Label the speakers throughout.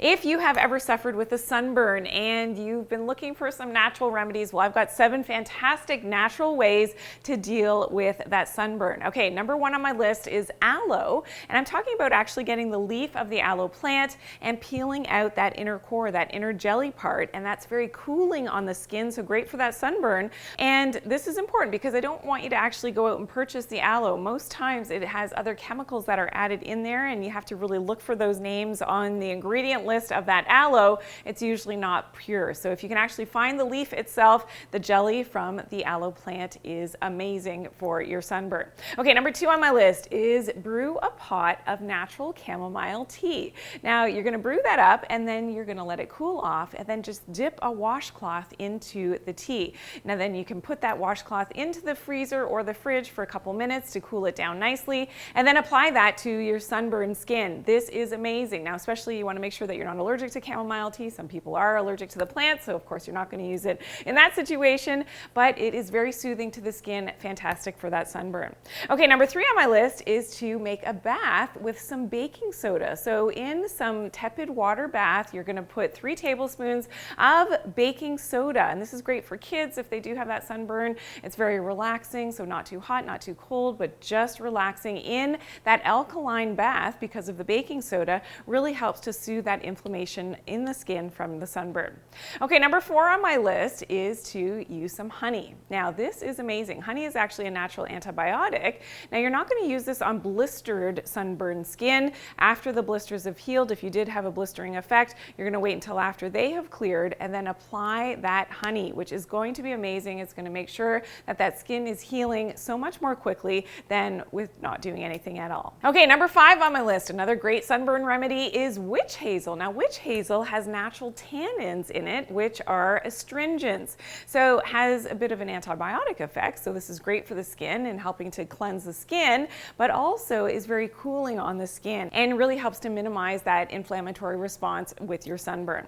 Speaker 1: If you have ever suffered with a sunburn and you've been looking for some natural remedies, well, I've got 7 fantastic natural ways to deal with that sunburn. Okay, number 1 on my list is aloe, and I'm talking about actually getting the leaf of the aloe plant and peeling out that inner core, that inner jelly part, and that's very cooling on the skin, so great for that sunburn. And this is important because I don't want you to actually go out and purchase the aloe. Most times it has other chemicals that are added in there, and you have to really look for those names on the ingredient list of that aloe. It's usually not pure. So if you can actually find the leaf itself, the jelly from the aloe plant is amazing for your sunburn. Okay, number 2 on my list is brew a pot of natural chamomile tea. Now you're going to brew that up and then you're going to let it cool off and then just dip a washcloth into the tea. Now then you can put that washcloth into the freezer or the fridge for a couple minutes to cool it down nicely, and then apply that to your sunburned skin. This is amazing. Now especially you want to make sure that you're not allergic to chamomile tea. Some people are allergic to the plant, so of course you're not going to use it in that situation, but it is very soothing to the skin, fantastic for that sunburn. Okay, number 3 on my list is to make a bath with some baking soda. So in some tepid water bath, you're going to put 3 tablespoons of baking soda, and this is great for kids if they do have that sunburn. It's very relaxing, so not too hot, not too cold, but just relaxing in that alkaline bath because of the baking soda really helps to soothe that inflammation in the skin from the sunburn. Okay, number 4 on my list is to use some honey. Now this is amazing. Honey is actually a natural antibiotic. Now you're not going to use this on blistered sunburned skin. After the blisters have healed, if you did have a blistering effect, you're going to wait until after they have cleared and then apply that honey, which is going to be amazing. It's going to make sure that that skin is healing so much more quickly than with not doing anything at all. Okay, number 5 on my list, another great sunburn remedy is witch hazel. Now witch hazel has natural tannins in it, which are astringents. So has a bit of an antibiotic effect. So this is great for the skin and helping to cleanse the skin, but also is very cooling on the skin and really helps to minimize that inflammatory response with your sunburn.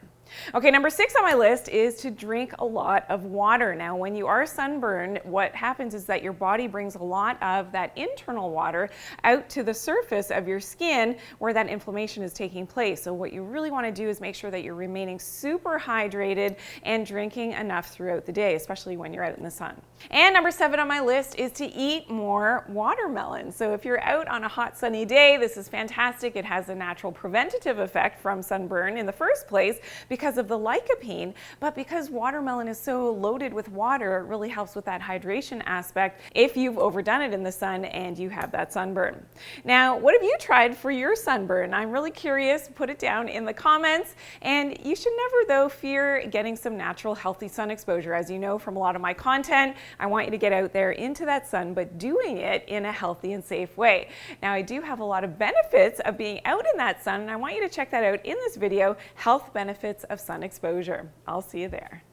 Speaker 1: Okay, number 6 on my list is to drink a lot of water. Now, when you are sunburned, what happens is that your body brings a lot of that internal water out to the surface of your skin where that inflammation is taking place. So what you really want to do is make sure that you're remaining super hydrated and drinking enough throughout the day, especially when you're out in the sun. And number 7 on my list is to eat more watermelon. So if you're out on a hot sunny day, this is fantastic. It has a natural preventative effect from sunburn in the first place because of the lycopene, but because watermelon is so loaded with water, it really helps with that hydration aspect if you've overdone it in the sun and you have that sunburn. Now, what have you tried for your sunburn? I'm really curious. Put it down in the comments. And you should never, though, fear getting some natural, healthy sun exposure. As you know from a lot of my content, I want you to get out there into that sun, but doing it in a healthy and safe way. Now, I do have a lot of benefits of being out in that sun, and I want you to check that out in this video, health benefits of sun exposure. I'll see you there.